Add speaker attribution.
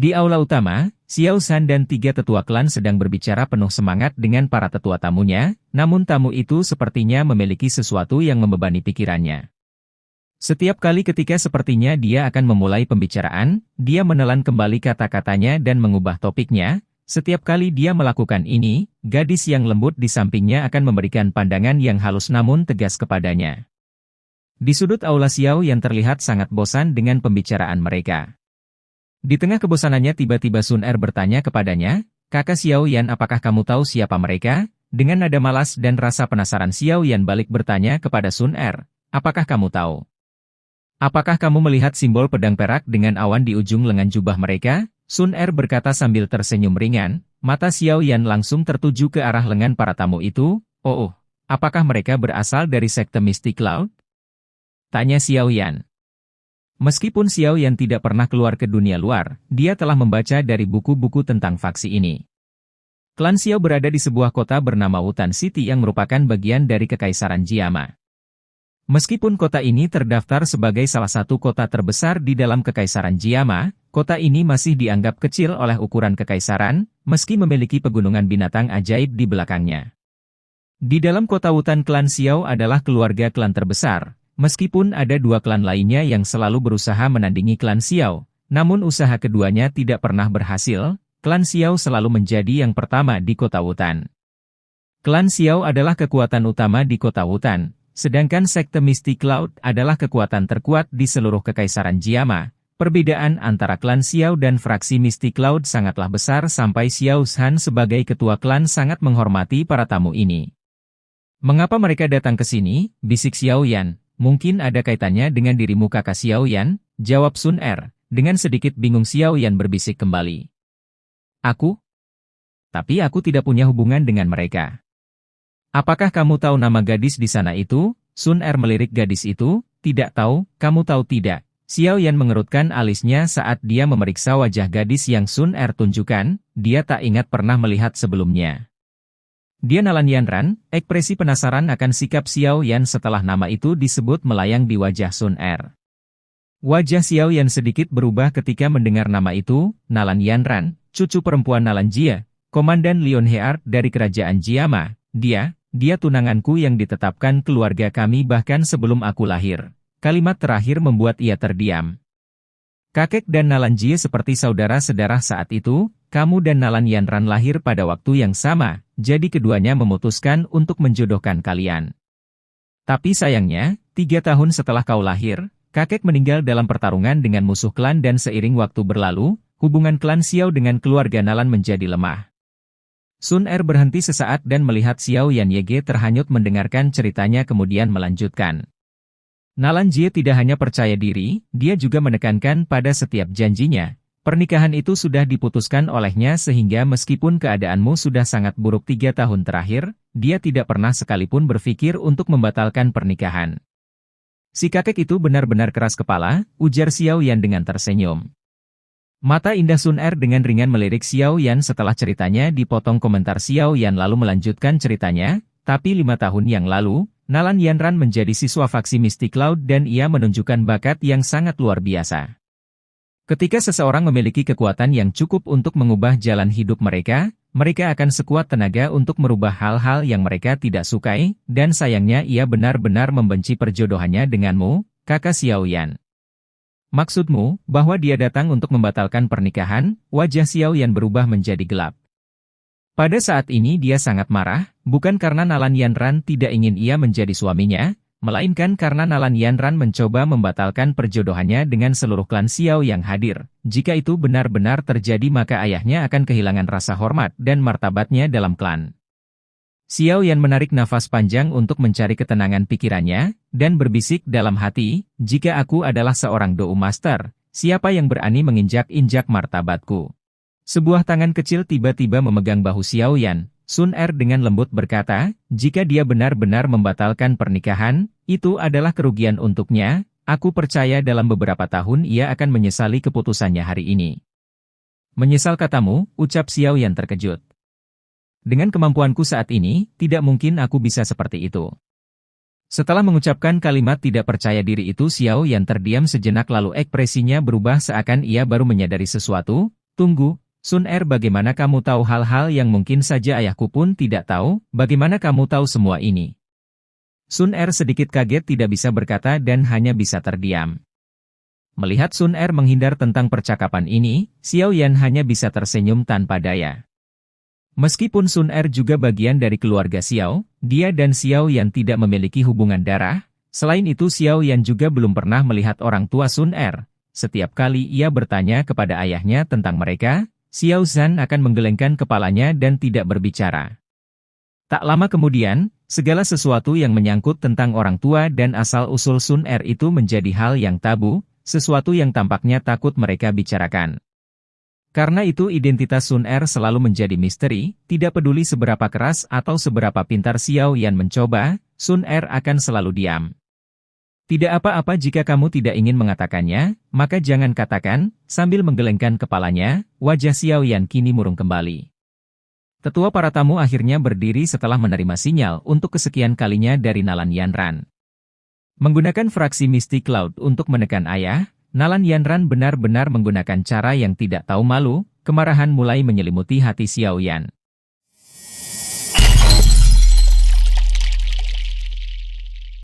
Speaker 1: Di aula utama, Xiao San dan tiga tetua klan sedang berbicara penuh semangat dengan para tetua tamunya, namun tamu itu sepertinya memiliki sesuatu yang membebani pikirannya. Setiap kali ketika sepertinya dia akan memulai pembicaraan, dia menelan kembali kata-katanya dan mengubah topiknya. Setiap kali dia melakukan ini, gadis yang lembut di sampingnya akan memberikan pandangan yang halus namun tegas kepadanya. Di sudut aula Xiao yang terlihat sangat bosan dengan pembicaraan mereka. Di tengah kebosanannya tiba-tiba Sun Er bertanya kepadanya, "Kakak Xiao Yan, apakah kamu tahu siapa mereka?" Dengan nada malas dan rasa penasaran Xiao Yan balik bertanya kepada Sun Er, "Apakah kamu tahu? Apakah kamu melihat simbol pedang perak dengan awan di ujung lengan jubah mereka?" Sun Er berkata sambil tersenyum ringan, mata Xiao Yan langsung tertuju ke arah lengan para tamu itu. "Oh, apakah mereka berasal dari sekte Mystic Cloud?" tanya Xiao Yan. Meskipun Xiao Yan tidak pernah keluar ke dunia luar, dia telah membaca dari buku-buku tentang faksi ini. Klan Xiao berada di sebuah kota bernama Wutan City yang merupakan bagian dari Kekaisaran Jiama. Meskipun kota ini terdaftar sebagai salah satu kota terbesar di dalam Kekaisaran Jiama, kota ini masih dianggap kecil oleh ukuran kekaisaran, meski memiliki pegunungan binatang ajaib di belakangnya. Di dalam kota Wutan, klan Xiao adalah keluarga klan terbesar. Meskipun ada dua klan lainnya yang selalu berusaha menandingi klan Xiao, namun usaha keduanya tidak pernah berhasil, klan Xiao selalu menjadi yang pertama di kota Wutan. Klan Xiao adalah kekuatan utama di kota Wutan, sedangkan sekte Mystic Cloud adalah kekuatan terkuat di seluruh Kekaisaran Jiama. Perbedaan antara klan Xiao dan fraksi Mystic Cloud sangatlah besar sampai Xiao San sebagai ketua klan sangat menghormati para tamu ini. "Mengapa mereka datang ke sini?" bisik Xiao Yan. "Mungkin ada kaitannya dengan dirimu kakak Xiao Yan," jawab Sun Er. Dengan sedikit bingung Xiao Yan berbisik kembali. "Aku? Tapi aku tidak punya hubungan dengan mereka." "Apakah kamu tahu nama gadis di sana itu?" Sun Er melirik gadis itu. "Tidak tahu, kamu tahu tidak?" Xiao Yan mengerutkan alisnya saat dia memeriksa wajah gadis yang Sun Er tunjukkan, dia tak ingat pernah melihat sebelumnya. Dia Nalan Yanran, ekspresi penasaran akan sikap Xiao Yan setelah nama itu disebut melayang di wajah Sun Er. Wajah Xiao Yan sedikit berubah ketika mendengar nama itu, Nalan Yanran, cucu perempuan Nalan Jia, Komandan Leon Heart dari Kerajaan Jiama. Dia tunanganku yang ditetapkan keluarga kami bahkan sebelum aku lahir." Kalimat terakhir membuat ia terdiam. "Kakek dan Nalan Jia seperti saudara-saudara saat itu, kamu dan Nalan Yanran lahir pada waktu yang sama, jadi keduanya memutuskan untuk menjodohkan kalian. Tapi sayangnya, 3 tahun setelah kau lahir, kakek meninggal dalam pertarungan dengan musuh klan dan seiring waktu berlalu, hubungan klan Xiao dengan keluarga Nalan menjadi lemah." Sun Er berhenti sesaat dan melihat Xiao Yan Yege terhanyut mendengarkan ceritanya kemudian melanjutkan. "Nalan Jie tidak hanya percaya diri, dia juga menekankan pada setiap janjinya. Pernikahan itu sudah diputuskan olehnya sehingga meskipun keadaanmu sudah sangat buruk 3 tahun terakhir, dia tidak pernah sekalipun berpikir untuk membatalkan pernikahan." "Si kakek itu benar-benar keras kepala," ujar Xiao Yan dengan tersenyum. Mata indah Sun Er dengan ringan melirik Xiao Yan setelah ceritanya dipotong komentar Xiao Yan lalu melanjutkan ceritanya, "Tapi 5 tahun yang lalu, Nalan Yanran menjadi siswa faksi Mystic Cloud dan ia menunjukkan bakat yang sangat luar biasa. Ketika seseorang memiliki kekuatan yang cukup untuk mengubah jalan hidup mereka, mereka akan sekuat tenaga untuk merubah hal-hal yang mereka tidak sukai, dan sayangnya ia benar-benar membenci perjodohannya denganmu, kakak Xiao Yan." "Maksudmu, bahwa dia datang untuk membatalkan pernikahan?" Wajah Xiao Yan berubah menjadi gelap. Pada saat ini dia sangat marah, bukan karena Nalan Yanran tidak ingin ia menjadi suaminya, melainkan karena Nalan Yanran mencoba membatalkan perjodohannya dengan seluruh klan Xiao yang hadir. Jika itu benar-benar terjadi maka ayahnya akan kehilangan rasa hormat dan martabatnya dalam klan. Xiao Yan menarik nafas panjang untuk mencari ketenangan pikirannya, dan berbisik dalam hati, "Jika aku adalah seorang Dou Master, siapa yang berani menginjak-injak martabatku?" Sebuah tangan kecil tiba-tiba memegang bahu Xiao Yan. Sun Er dengan lembut berkata, "Jika dia benar-benar membatalkan pernikahan, itu adalah kerugian untuknya. Aku percaya dalam beberapa tahun ia akan menyesali keputusannya hari ini." "Menyesal katamu?" ucap Xiao Yan terkejut. "Dengan kemampuanku saat ini, tidak mungkin aku bisa seperti itu." Setelah mengucapkan kalimat tidak percaya diri itu Xiao Yan terdiam sejenak lalu ekspresinya berubah seakan ia baru menyadari sesuatu. Tunggu, Sun Er, bagaimana kamu tahu hal-hal yang mungkin saja ayahku pun tidak tahu? Bagaimana kamu tahu semua ini? Sun Er sedikit kaget, tidak bisa berkata dan hanya bisa terdiam. Melihat Sun Er menghindar tentang percakapan ini, Xiao Yan hanya bisa tersenyum tanpa daya. Meskipun Sun Er juga bagian dari keluarga Xiao, dia dan Xiao Yan tidak memiliki hubungan darah. Selain itu, Xiao Yan juga belum pernah melihat orang tua Sun Er. Setiap kali ia bertanya kepada ayahnya tentang mereka, Xiao Zhan akan menggelengkan kepalanya dan tidak berbicara. Tak lama kemudian, segala sesuatu yang menyangkut tentang orang tua dan asal-usul Sun Er itu menjadi hal yang tabu, sesuatu yang tampaknya takut mereka bicarakan. Karena itu identitas Sun Er selalu menjadi misteri, tidak peduli seberapa keras atau seberapa pintar Xiao Yan mencoba, Sun Er akan selalu diam. Tidak apa-apa jika kamu tidak ingin mengatakannya, maka jangan katakan, sambil menggelengkan kepalanya, wajah Xiao Yan kini murung kembali. Tetua para tamu akhirnya berdiri setelah menerima sinyal untuk kesekian kalinya dari Nalan Yanran. Menggunakan fraksi Mystic Cloud untuk menekan ayah, Nalan Yanran benar-benar menggunakan cara yang tidak tahu malu, kemarahan mulai menyelimuti hati Xiao Yan.